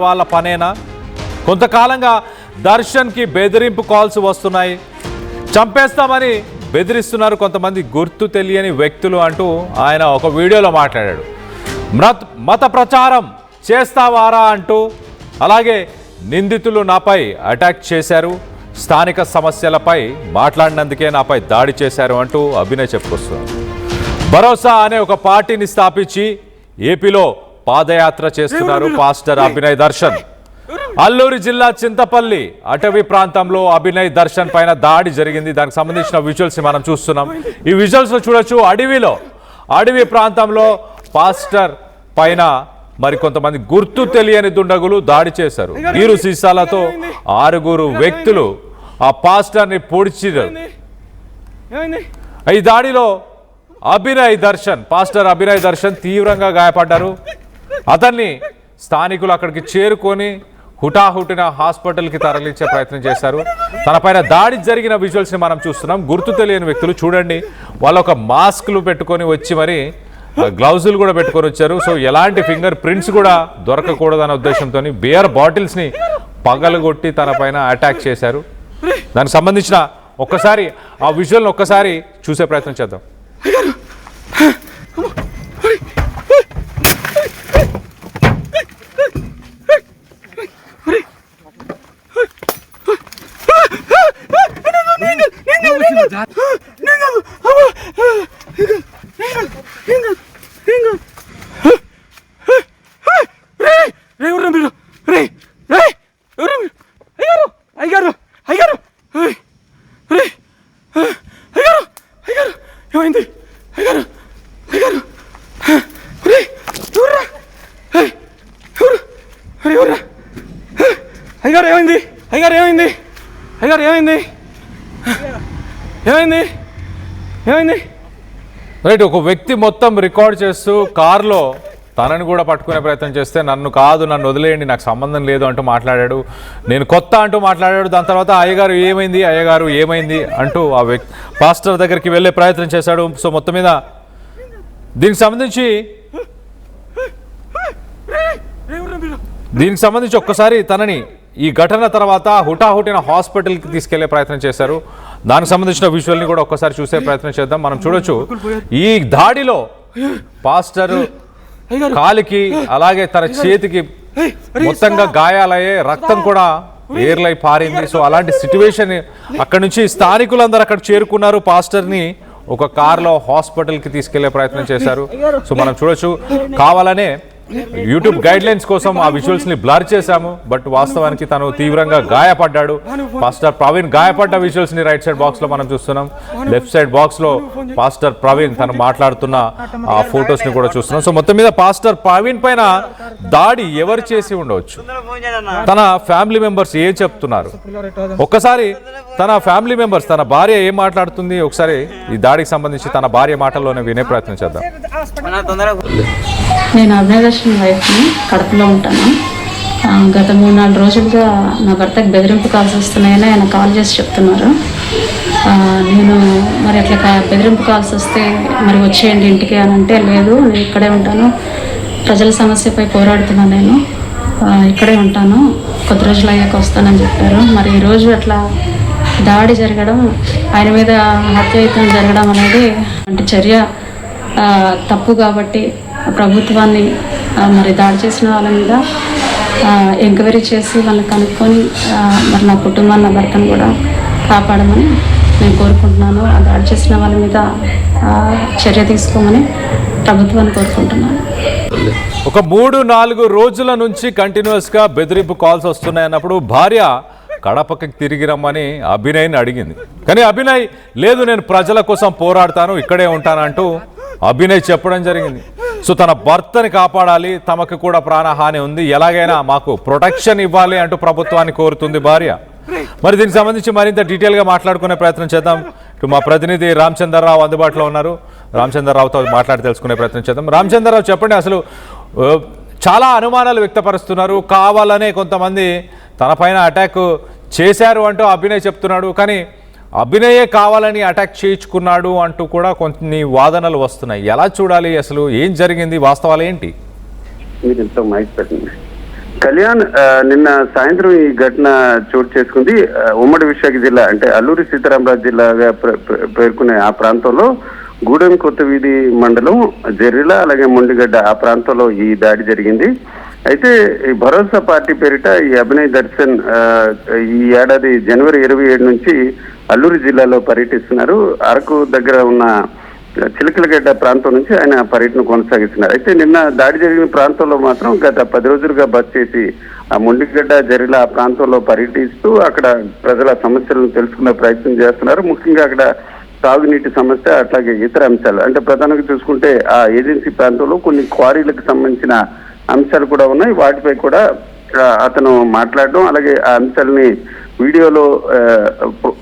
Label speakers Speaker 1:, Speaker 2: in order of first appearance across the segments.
Speaker 1: వాళ్ళ పనేనా? కొంతకాలంగా దర్శన్కి బెదిరింపు కాల్స్ వస్తున్నాయి. చంపేస్తామని బెదిరిస్తున్నారు కొంతమంది గుర్తు తెలియని వ్యక్తులు అంటూ ఆయన ఒక వీడియోలో మాట్లాడాడు. మత ప్రచారం చేస్తావారా అంటూ, అలాగే నిందితులు నాపై అటాక్ చేశారు, స్థానిక సమస్యలపై మాట్లాడినందుకే నాపై దాడి చేశారు అంటూ అభినయ్ చెప్పుకొస్తున్నారు. భరోసా అనే ఒక పార్టీని స్థాపించి ఏపీలో పాదయాత్ర చేస్తున్నారు పాస్టర్ అభినయ్ దర్శన్. అల్లూరు జిల్లా చింతపల్లి అటవీ ప్రాంతంలో అభినయ్ దర్శన్ పైన దాడి జరిగింది. దానికి సంబంధించిన విజువల్స్ మనం చూస్తున్నాం. ఈ విజువల్స్ లో చూడొచ్చు, అడవి ప్రాంతంలో పాస్టర్ పైన మరి కొంతమంది గుర్తు తెలియని దుండగులు దాడి చేశారు. నీరు సీసాలతో 6 వ్యక్తులు ఆ పాస్టర్ ని పొడిచారు. ఈ దాడిలో పాస్టర్ అభినయ్ దర్శన్ తీవ్రంగా గాయపడ్డారు. అతన్ని స్థానికులు అక్కడికి చేరుకొని హుటాహుటిన హాస్పిటల్కి తరలించే ప్రయత్నం చేశారు. తనపైన దాడి జరిగిన విజువల్స్ని మనం చూస్తున్నాం. గుర్తు తెలియని వ్యక్తులు చూడండి, వాళ్ళు ఒక మాస్క్లు పెట్టుకొని వచ్చి మరి గ్లౌజులు కూడా పెట్టుకొని వచ్చారు. సో ఎలాంటి ఫింగర్ ప్రింట్స్ కూడా దొరకకూడదనే ఉద్దేశంతో బియర్ బాటిల్స్ని పగలగొట్టి తన పైన అటాక్ చేశారు. దానికి సంబంధించిన ఒక్కసారి ఆ విజువల్ని ఒక్కసారి చూసే ప్రయత్నం చేద్దాం. రైట్, ఒక వ్యక్తి మొత్తం రికార్డ్ చేస్తూ కారులో తనని కూడా పట్టుకునే ప్రయత్నం చేస్తే నన్ను వదిలేయండి, నాకు సంబంధం లేదు అంటూ మాట్లాడాడు. నేను కొత్త అంటూ మాట్లాడాడు. దాని తర్వాత అయ్యగారు ఏమైంది అంటూ ఆ వ్యక్తి పాస్టర్ దగ్గరికి వెళ్ళే ప్రయత్నం చేశాడు. సో మొత్తం మీద దీనికి సంబంధించి ఒక్కసారి తనని ఈ ఘటన తర్వాత హుటాహుటిన హాస్పిటల్కి తీసుకెళ్లే ప్రయత్నం చేశారు. దానికి సంబంధించిన విజువల్ని కూడా ఒక్కసారి చూసే ప్రయత్నం చేద్దాం. మనం చూడొచ్చు, ఈ దాడిలో పాస్టర్ కాలికి అలాగే తన చేతికి మొత్తంగా గాయాలయ్యే, రక్తం కూడా ఏర్లై పారింది. సో అలాంటి సిచ్యువేషన్ అక్కడి నుంచి స్థానికులందరూ అక్కడ చేరుకున్నారు. పాస్టర్ని ఒక కార్లో హాస్పిటల్కి తీసుకెళ్లే ప్రయత్నం చేశారు. సో మనం చూడొచ్చు, కావాలనే యూట్యూబ్ గైడ్ లైన్స్ కోసం ఆ విజువల్స్ ని బ్లర్ చేశాము. బట్ వాస్తవానికి తను తీవ్రంగా గాయపడ్డాడు. పాస్టర్ ప్రవీణ్ గాయపడ్డ విజువల్స్ ని రైట్ సైడ్ బాక్స్ లో మనం చూస్తున్నాం. లెఫ్ట్ సైడ్ బాక్స్ లో పాస్టర్ ప్రవీణ్ తను మాట్లాడుతున్న ఆ ఫొటోస్ ని కూడా చూస్తున్నాం. సో మొత్తం మీద పాస్టర్ ప్రవీణ్ పైన దాడి ఎవరు చేసి ఉండవచ్చు, తన ఫ్యామిలీ మెంబర్స్ ఏం చెప్తున్నారు, ఒక్కసారి తన ఫ్యామిలీ మెంబర్స్, తన భార్య ఏం మాట్లాడుతుంది, ఒకసారి ఈ దాడికి సంబంధించి తన భార్య మాటల్లోనే వినే ప్రయత్నం చేద్దాం.
Speaker 2: నేను అభినయ్ దర్శన్ వైఫ్ని, కడపలో ఉంటాను. గత 3-4 రోజులుగా నా భర్తకు బెదిరింపు కాల్స్ వస్తున్నాయని ఆయన కాల్ చేసి చెప్తున్నారు. నేను మరి అట్లా బెదిరింపు కాల్స్ వస్తే మరి వచ్చేయండి ఇంటికి అని అంటే, లేదు నేను ఇక్కడే ఉంటాను, ప్రజల సమస్యపై పోరాడుతున్నాను, నేను ఇక్కడే ఉంటాను, కొద్ది రోజులు అయ్యాక వస్తానని చెప్పారు. మరి ఈరోజు అట్లా దాడి జరగడం, ఆయన మీద హత్యాయత్నం జరగడం అనేది అంటే చర్య తప్పు. కాబట్టి ప్రభుత్వాన్ని మరి దాడి చేసిన వాళ్ళ మీద ఎంక్వైరీ చేసి వాళ్ళని కనుక్కొని మరి నా కుటుంబాన్ని, నా భర్తను కూడా కాపాడమని నేను కోరుకుంటున్నాను. ఆ దాడి చేసిన వాళ్ళ మీద చర్య తీసుకోమని ప్రభుత్వాన్ని కోరుకుంటున్నాను.
Speaker 1: ఒక 3-4 రోజుల నుంచి కంటిన్యూస్గా బెదిరింపు కాల్స్ వస్తున్నాయన్నప్పుడు భార్య కడపకి తిరిగి రమ్మని అభినయ్ని అడిగింది. కానీ అభినయ్ లేదు, నేను ప్రజల కోసం పోరాడతాను, ఇక్కడే ఉంటానంటూ అభినయ్ చెప్పడం జరిగింది. సో తన భర్తని కాపాడాలి, తమకు కూడా ప్రాణహాని ఉంది, ఎలాగైనా మాకు ప్రొటెక్షన్ ఇవ్వాలి అంటూ ప్రభుత్వాన్ని కోరుతుంది భార్య. మరి దీనికి సంబంధించి మరింత డీటెయిల్గా మాట్లాడుకునే ప్రయత్నం చేద్దాం. ఇటు మా ప్రతినిధి రామచంద్రరావు అందుబాటులో ఉన్నారు. రామచంద్రరావుతో మాట్లాడి తెలుసుకునే ప్రయత్నం చేద్దాం. రామచంద్రరావు, చెప్పండి, అసలు చాలా అనుమానాలు వ్యక్తపరుస్తున్నారు. కావాలనే కొంతమంది తన పైన అటాక్ చేశారు అంటూ అభినయ్ చెప్తున్నాడు. కానీ అభినయే కావాలని అటాక్ చేయించుకున్నాడు అంటూ కూడా కొన్ని వాదనలు వస్తున్నాయి. ఎలా చూడాలి, అసలు ఏం జరిగింది, వాస్తవాలు ఏంటి?
Speaker 3: కళ్యాణ్, నిన్న సాయంత్రం ఈ ఘటన చోటు చేసుకుంది. ఉమ్మడి విశాఖ జిల్లా అంటే అల్లూరి సీతారామరాజు జిల్లాగా పేర్కొనే ఆ ప్రాంతంలో గూడెం కొత్త వీధి మండలం జెర్రిల అలాగే మొండిగడ్డ ఆ ప్రాంతంలో ఈ దాడి జరిగింది. అయితే ఈ భరోసా పార్టీ పేరిట ఈ అభినయ్ దర్శన్ ఈ ఏడాది జనవరి 27 నుంచి అల్లూరి జిల్లాలో పర్యటిస్తున్నారు. అరకు దగ్గర ఉన్న చిలకలగడ్డ ప్రాంతం నుంచి ఆయన పర్యటన కొనసాగిస్తున్నారు. అయితే నిన్న దాడి జరిగిన ప్రాంతంలో మాత్రం గత 10 రోజులుగా బస్ చేసి ఆ మొండిగడ్డ జరిగిన ఆ ప్రాంతంలో పర్యటిస్తూ అక్కడ ప్రజల సమస్యలను తెలుసుకునే ప్రయత్నం చేస్తున్నారు. ముఖ్యంగా అక్కడ తాగునీటి సమస్య అట్లాగే ఇతర అంశాలు అంటే ప్రధానంగా చూసుకుంటే ఆ ఏజెన్సీ ప్రాంతంలో కొన్ని క్వారీలకు సంబంధించిన అంశాలు కూడా ఉన్నాయి. వాటిపై కూడా అతను మాట్లాడడం అలాగే ఆ అంశాలని వీడియోలో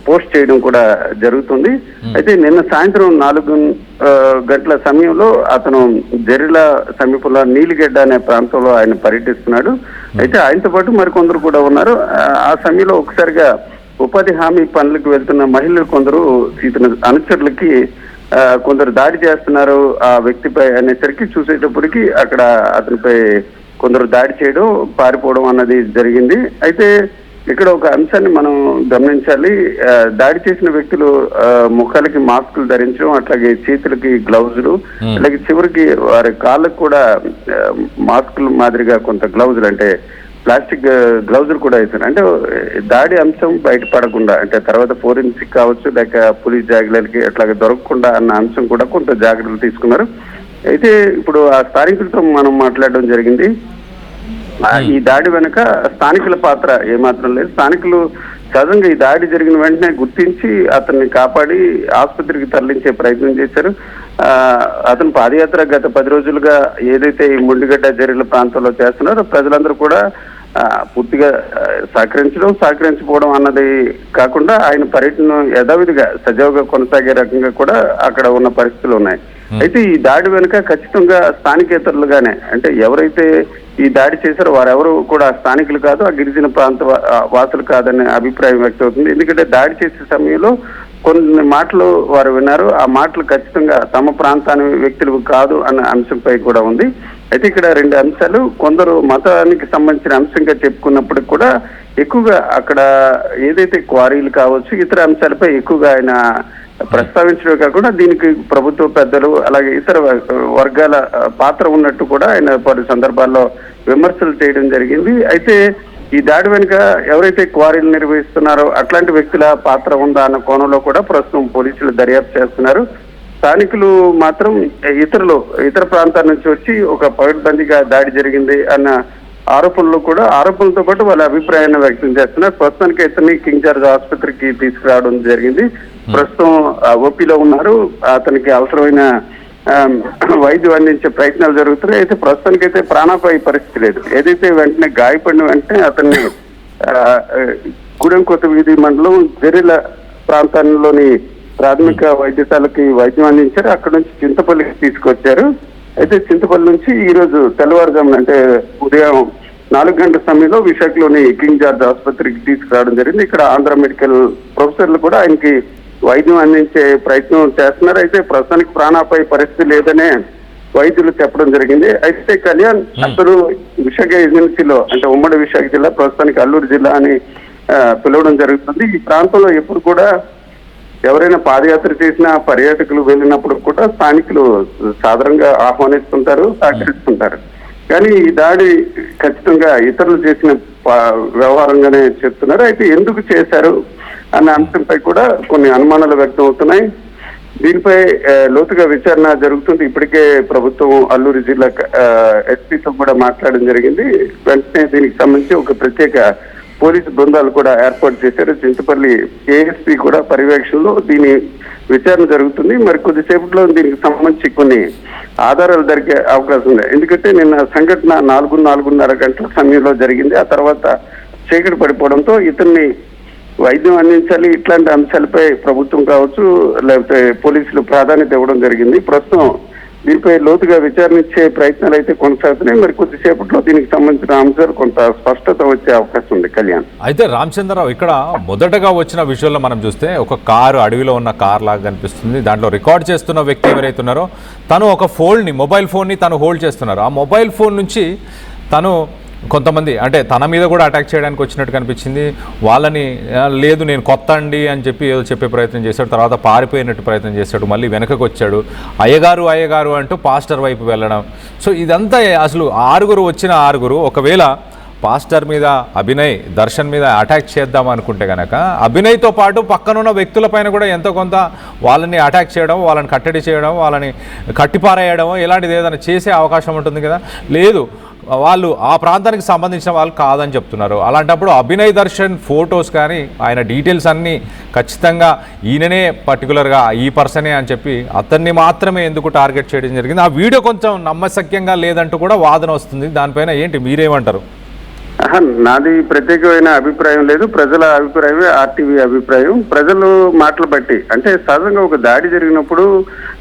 Speaker 3: పోస్ట్ చేయడం కూడా జరుగుతుంది. అయితే నిన్న సాయంత్రం 4 గంటల సమయంలో అతను జెర్రిల సమీపంలో నీలిగడ్డ అనే ప్రాంతంలో ఆయన పర్యటిస్తున్నాడు. అయితే ఆయనతో పాటు మరికొందరు కూడా ఉన్నారు. ఆ సమయంలో ఒకసారిగా ఉపాధి హామీ పనులకు వెళ్తున్న మహిళలు కొందరు ఇతని అనుచరులకి కొందరు దాడి చేస్తున్నారు ఆ వ్యక్తిపై అనేసరికి చూసేటప్పటికి అక్కడ అతనిపై కొందరు దాడి చేయడం పారిపోవడం అన్నది జరిగింది. అయితే ఇక్కడ ఒక అంశాన్ని మనం గమనించాలి. దాడి చేసిన వ్యక్తులు ముఖాలకి మాస్కులు ధరించడం అట్లాగే చేతులకి గ్లౌజులు అలాగే చివరికి వారి కాళ్ళకు కూడా మాస్కులు మాదిరిగా కొంత గ్లౌజులు అంటే ప్లాస్టిక్ గ్లౌజులు కూడా వేశారు. అంటే దాడి అంశం బయటపడకుండా అంటే తర్వాత ఫోరెన్సిక్ కావచ్చు లేక పోలీస్ జాగ్రత్తలకి అట్లాగే దొరకకుండా అన్న అంశం కూడా కొంత జాగ్రత్తలు తీసుకున్నారు. అయితే ఇప్పుడు ఆ స్థానికులతో మనం మాట్లాడడం జరిగింది. ఈ దాడి వెనుక స్థానికుల పాత్ర ఏమాత్రం లేదు. స్థానికులు సహజంగా ఈ దాడి జరిగిన వెంటనే గుర్తించి అతన్ని కాపాడి ఆసుపత్రికి తరలించే ప్రయత్నం చేశారు. అతను పాదయాత్ర గత 10 రోజులుగా ఏదైతే ఈ మొండిగడ్డ జెర్రిల ప్రాంతంలో చేస్తున్నారో ప్రజలందరూ కూడా పూర్తిగా సహకరించకపోవడం అన్నది కాకుండా ఆయన పర్యటన యథావిధిగా సజావుగా కొనసాగే రకంగా కూడా అక్కడ ఉన్న పరిస్థితులు ఉన్నాయి. అయితే ఈ దాడి వెనుక ఖచ్చితంగా స్థానికేతరులుగానే అంటే ఎవరైతే ఈ దాడి చేశారో వారెవరు కూడా స్థానికులు కాదు, ఆ గిరిజన ప్రాంత వాసులు కాదనే అభిప్రాయం వ్యక్తమవుతుంది. ఎందుకంటే దాడి చేసే సమయంలో కొన్ని మాటలు వారు విన్నారు. ఆ మాటలు ఖచ్చితంగా తమ ప్రాంతానికి వ్యక్తులు కాదు అన్న అంశంపై కూడా ఉంది. అయితే ఇక్కడ 2 అంశాలు కొందరు మతానికి సంబంధించిన అంశంగా చెప్పుకున్నప్పటికి కూడా ఎక్కువగా అక్కడ ఏదైతే క్వారీలు కావచ్చు ఇతర అంశాలపై ఎక్కువగా ఆయన ప్రస్తావించడమే కాకుండా దీనికి ప్రభుత్వ పెద్దలు అలాగే ఇతర వర్గాల పాత్ర ఉన్నట్టు కూడా ఆయన పలు సందర్భాల్లో విమర్శలు చేయడం జరిగింది. అయితే ఈ దాడి వెనుక ఎవరైతే క్వారీలు నిర్వహిస్తున్నారో అట్లాంటి వ్యక్తుల పాత్ర ఉందా అన్న కోణంలో కూడా ప్రస్తుతం పోలీసులు దర్యాప్తు చేస్తున్నారు. స్థానికులు మాత్రం ఇతర ప్రాంతాల నుంచి వచ్చి ఒక పగడ్బందీగా దాడి జరిగింది అన్న ఆరోపణలతో పాటు వాళ్ళ అభిప్రాయాన్ని వ్యక్తం చేస్తున్నారు. ప్రస్తుతానికి ఇతన్ని కింగ్ జార్జ్ ఆసుపత్రికి తీసుకురావడం జరిగింది. ప్రస్తుతం ఓపీలో ఉన్నారు. అతనికి అవసరమైన వైద్యం అందించే ప్రయత్నాలు జరుగుతున్నాయి. అయితే ప్రస్తుతానికైతే ప్రాణాపాయ పరిస్థితి లేదు. ఏదైతే వెంటనే గాయపడిన వెంటనే అతన్ని గూడెం కొత్త వీధి మండలం జెర్రిల ప్రాంతంలోని ప్రాథమిక వైద్యశాలకి వైద్యం అందించారు. అక్కడ నుంచి చింతపల్లికి తీసుకొచ్చారు. అయితే చింతపల్లి నుంచి ఈ రోజు తెల్లవారుజామున అంటే ఉదయం 4 గంటల సమయంలో విశాఖలోని కింగ్ జార్జ్ ఆసుపత్రికి తీసుకురావడం జరిగింది. ఇక్కడ ఆంధ్ర మెడికల్ ప్రొఫెసర్లు కూడా ఆయనకి వైద్యం అందించే ప్రయత్నం చేస్తున్నారు. అయితే ప్రస్తుతానికి ప్రాణాపాయ పరిస్థితి లేదనే వైద్యులు చెప్పడం జరిగింది. అయితే కళ్యాణ్ అసలు విశాఖ ఏజెన్సీలో అంటే ఉమ్మడి విశాఖ జిల్లా ప్రస్తుతానికి అల్లూరు జిల్లా అని పిలవడం జరుగుతుంది. ఈ ప్రాంతంలో ఎప్పుడు కూడా ఎవరైనా పాదయాత్ర చేసినా పర్యాటకులు వెళ్ళినప్పుడు కూడా స్థానికులు సాధారణంగా ఆహ్వానిస్తుంటారు, సహకరిస్తుంటారు. కానీ ఈ దాడి ఖచ్చితంగా ఇతరులు చేసిన వ్యవహారంగానే చెప్తున్నారు. అయితే ఎందుకు చేశారు అన్న అంశంపై కూడా కొన్ని అనుమానాలు వ్యక్తం అవుతున్నాయి. దీనిపై లోతుగా విచారణ జరుగుతుంది. ఇప్పటికే ప్రభుత్వం అల్లూరు జిల్లా ఎస్పీతో కూడా మాట్లాడడం జరిగింది. వెంటనే దీనికి సంబంధించి ఒక ప్రత్యేక పోలీసు బృందాలు కూడా ఏర్పాటు చేశారు. చింతపల్లి ఏఎస్పీ కూడా పర్యవేక్షణలో దీని విచారణ జరుగుతుంది. మరి కొద్దిసేపట్లో దీనికి సంబంధించి కొన్ని ఆధారాలు దొరికే అవకాశం ఉంది. ఎందుకంటే నిన్న సంఘటన 4:30 గంటల సమయంలో జరిగింది. ఆ తర్వాత చీకటి పడిపోవడంతో ఇతన్ని వైద్యం అందించాలి ఇట్లాంటి అంశాలపై ప్రభుత్వం కావచ్చు లేకపోతే పోలీసులు ప్రాధాన్యత ఇవ్వడం జరిగింది. ప్రస్తుతం దీనిపై లోతుగా విచారించే ప్రయత్నాలు అయితే కొనసాగుతున్నాయి. మరి కొద్దిసేపట్లో దీనికి సంబంధించిన అంశాలు కొంత స్పష్టత వచ్చే అవకాశం ఉంది. కళ్యాణ్,
Speaker 1: అయితే రామచంద్రరావు ఇక్కడ మొదటగా వచ్చిన విజువల్లో మనం చూస్తే ఒక కారు అడవిలో ఉన్న కార్ లాగా కనిపిస్తుంది. దాంట్లో రికార్డ్ చేస్తున్న వ్యక్తి ఎవరైతే ఉన్నారో తను ఒక మొబైల్ ఫోన్ని తను హోల్డ్ చేస్తున్నారు. ఆ మొబైల్ ఫోన్ నుంచి తను కొంతమంది అంటే తన మీద కూడా అటాక్ చేయడానికి వచ్చినట్టు కనిపించింది. వాళ్ళని లేదు నేను కొత్త అండి అని చెప్పి ఏదో చెప్పే ప్రయత్నం చేశాడు. తర్వాత పారిపోయినట్టు ప్రయత్నం చేశాడు. మళ్ళీ వెనకకు వచ్చాడు. అయ్యగారు అంటూ పాస్టర్ వైపు వెళ్ళడం. సో ఇదంతా అసలు వచ్చిన ఆరుగురు ఒకవేళ పాస్టర్ మీద అభినయ్ దర్శన్ మీద అటాక్ చేద్దాం అనుకుంటే కనుక అభినయ్తో పాటు పక్కనున్న వ్యక్తులపైన కూడా ఎంతో కొంత వాళ్ళని అటాక్ చేయడం, వాళ్ళని కట్టడి చేయడం, వాళ్ళని కట్టిపారేయడం ఇలాంటిది ఏదైనా చేసే అవకాశం ఉంటుంది కదా. లేదు, వాళ్ళు ఆ ప్రాంతానికి సంబంధించిన వాళ్ళు కాదని చెప్తున్నారు. అలాంటప్పుడు అభినయ్ దర్శన్ ఫొటోస్ కానీ ఆయన డీటెయిల్స్ అన్నీ ఖచ్చితంగా ఈయననే పర్టికులర్గా ఈ పర్సనే అని చెప్పి అతన్ని మాత్రమే ఎందుకు టార్గెట్ చేయడం జరిగింది. ఆ వీడియో కొంచెం నమ్మశక్యంగా లేదంటూ కూడా వాదన వస్తుంది. దానిపైన ఏంటి మీరేమంటారు?
Speaker 3: నాది ప్రత్యేకమైన అభిప్రాయం లేదు. ప్రజల అభిప్రాయమే ఆర్టీవీ అభిప్రాయం. ప్రజలు మాటలు బట్టి అంటే సహజంగా ఒక దాడి జరిగినప్పుడు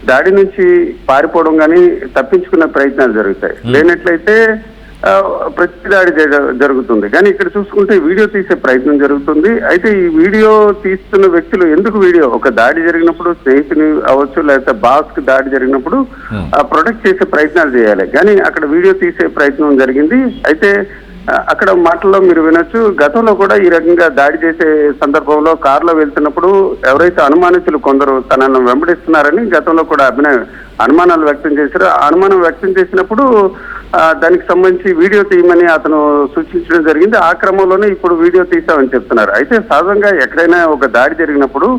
Speaker 3: దాడి నుంచి పారిపోవడం కానీ తప్పించుకునే ప్రయత్నాలు జరుగుతాయి. లేనట్లయితే ప్రతి దాడి జరుగుతుంది. కానీ ఇక్కడ చూసుకుంటే వీడియో తీసే ప్రయత్నం జరుగుతుంది. అయితే ఈ వీడియో తీస్తున్న వ్యక్తులు ఎందుకు ఒక దాడి జరిగినప్పుడు స్నేహితుని అవ్వచ్చు, లేకపోతే బాస్ కి దాడి జరిగినప్పుడు ప్రొటెక్ట్ చేసే ప్రయత్నాలు చేయాలి. కానీ అక్కడ వీడియో తీసే ప్రయత్నం జరిగింది. అయితే అక్కడ మాటల్లో మీరు వినొచ్చు, గతంలో కూడా ఈ రకంగా దాడి చేసే సందర్భంలో కారులో వెళ్తున్నప్పుడు ఎవరైతే అనుమానితులు కొందరు తనను వెంబడిస్తున్నారని గతంలో కూడా అనుమానాలు వ్యక్తం చేశారు. ఆ అనుమానం వ్యక్తం చేసినప్పుడు దానికి సంబంధించి వీడియో తీయమని అతను సూచించడం జరిగింది. ఆ క్రమంలోనే ఇప్పుడు వీడియో తీసామని చెప్తున్నారు. అయితే సహజంగా ఎక్కడైనా ఒక దాడి జరిగినప్పుడు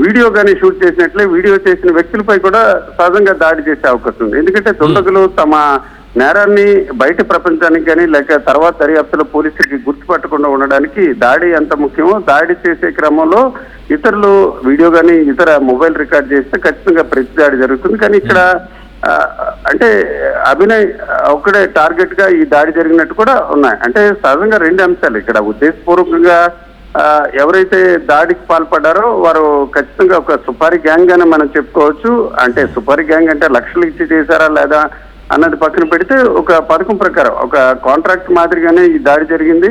Speaker 3: వీడియో కానీ షూట్ చేసినట్లే వీడియో చేసిన వ్యక్తులపై కూడా సహజంగా దాడి చేసే అవకాశం ఉంది. ఎందుకంటే దుండగులు తమ నేరాన్ని బయట ప్రపంచానికి కానీ లేక తర్వాత దర్యాప్తులో పోలీసులకి గుర్తుపట్టకుండా ఉండడానికి దాడి ఎంత ముఖ్యమో, దాడి చేసే క్రమంలో ఇతరులు వీడియో కానీ ఇతర మొబైల్ రికార్డ్ చేస్తే ఖచ్చితంగా ప్రతి దాడి జరుగుతుంది. కానీ ఇక్కడ అంటే అభినయ్ ఒక్కడే టార్గెట్ గా ఈ దాడి జరిగినట్టు కూడా ఉన్నాయి. అంటే సహజంగా రెండు అంశాలు ఇక్కడ. ఉద్దేశపూర్వకంగా ఎవరైతే దాడికి పాల్పడ్డారో వారు ఖచ్చితంగా ఒక సుపారీ గ్యాంగ్ అని మనం చెప్పుకోవచ్చు. అంటే సుపారీ గ్యాంగ్ అంటే లక్షలు ఇచ్చి చేశారా లేదా అన్నది పక్కన పెడితే ఒక పథకం ప్రకారం ఒక కాంట్రాక్ట్ మాదిరిగానే ఈ దాడి జరిగింది.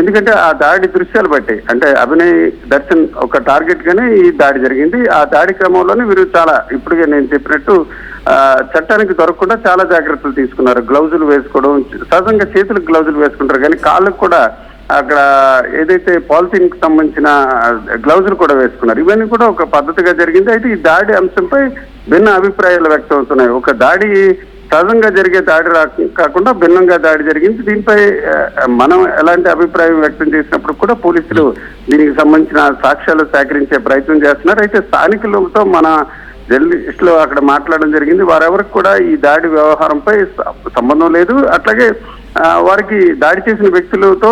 Speaker 3: ఎందుకంటే ఆ దాడి దృశ్యాలు బట్టి అంటే అభినయ్ దర్శన్ ఒక టార్గెట్ గానే ఈ దాడి జరిగింది. ఆ దాడి క్రమంలోనే వీరు చాలా ఇప్పుడుగా నేను చెప్పినట్టు చట్టానికి దొరకకుండా చాలా జాగ్రత్తలు తీసుకున్నారు. గ్లౌజులు వేసుకోవడం, సహజంగా చేతులకు గ్లౌజులు వేసుకుంటారు కానీ కాళ్ళకు కూడా అక్కడ ఏదైతే పాలిథిన్ కి సంబంధించిన గ్లౌజులు కూడా వేసుకున్నారు. ఇవన్నీ కూడా ఒక పద్ధతిగా జరిగింది. అయితే ఈ దాడి అంశంపై భిన్న అభిప్రాయాలు వ్యక్తం అవుతున్నాయి. ఒక దాడి సహజంగా జరిగే దాడి కాకుండా భిన్నంగా దాడి జరిగింది. దీనిపై మనం ఎలాంటి అభిప్రాయం వ్యక్తం చేసినప్పుడు కూడా పోలీసులు దీనికి సంబంధించిన సాక్ష్యాలు సేకరించే ప్రయత్నం చేస్తున్నారు. అయితే స్థానికులతో మన జర్నలిస్టులు అక్కడ మాట్లాడడం జరిగింది. వారెవరికి కూడా ఈ దాడి వ్యవహారంపై సంబంధం లేదు. అట్లాగే వారికి దాడి చేసిన వ్యక్తులతో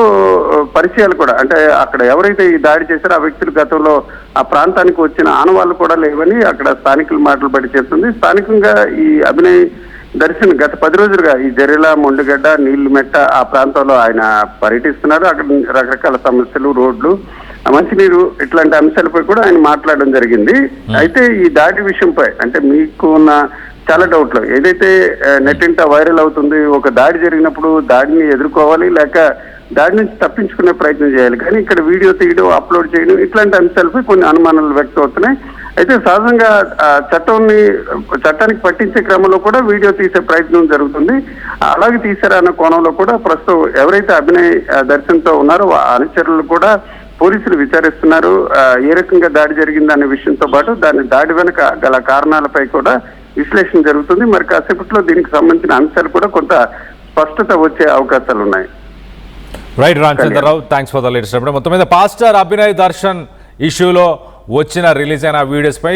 Speaker 3: పరిచయాలు కూడా అంటే అక్కడ ఎవరైతే ఈ దాడి చేశారో ఆ వ్యక్తులు గతంలో ఆ ప్రాంతానికి వచ్చిన ఆనవాళ్ళు కూడా లేవని అక్కడ స్థానికుల మాటలు బట్టి చెప్తుంది. స్థానికంగా ఈ అభినయ్ దర్శన్ గత 10 రోజులుగా ఈ జెరిల, మొండిగడ్డ, నీళ్లమెట్ట ఆ ప్రాంతంలో ఆయన పర్యటిస్తున్నారు. అక్కడ రకరకాల సమస్యలు, రోడ్లు, మంచినీరు ఇట్లాంటి అంశాలపై కూడా ఆయన మాట్లాడడం జరిగింది. అయితే ఈ దాడి విషయంపై అంటే మీకు ఉన్న చాలా డౌట్లు ఏదైతే నెట్టింట వైరల్ అవుతుంది, ఒక దాడి జరిగినప్పుడు దాడిని ఎదుర్కోవాలి లేక దాడి నుంచి తప్పించుకునే ప్రయత్నం చేయాలి. కానీ ఇక్కడ వీడియో తీయడం, అప్లోడ్ చేయడం ఇట్లాంటి అంశాలపై కొన్ని అనుమానాలు వ్యక్తం అవుతున్నాయి. అయితే సహజంగా చట్టానికి పట్టించే క్రమంలో కూడా వీడియో తీసే ప్రయత్నం జరుగుతుంది. అలాగే తీసారా అన్న కోణంలో కూడా ప్రస్తుతం ఎవరైతే అభినయ్ దర్శన్తో ఉన్నారో అనుచరులు కూడా పోలీసులు విచారిస్తున్నారు. ఏ రకంగా దాడి జరిగిందనే విషయంతో పాటు దాడి వెనుక గల కారణాలపై కూడా విశ్లేషణ జరుగుతుంది. మరి కాసేపట్లో దీనికి సంబంధించిన అంశాలు కూడా కొంత స్పష్టత వచ్చే అవకాశాలు ఉన్నాయి.
Speaker 1: Right Ramachandra Rao, thanks for the latest update. మొత్తం మీద పాస్టర్ అభినయ్ దర్శన్ ఇష్యూలో వచ్చిన రిలీజ్ అయిన వీడియోస్ పై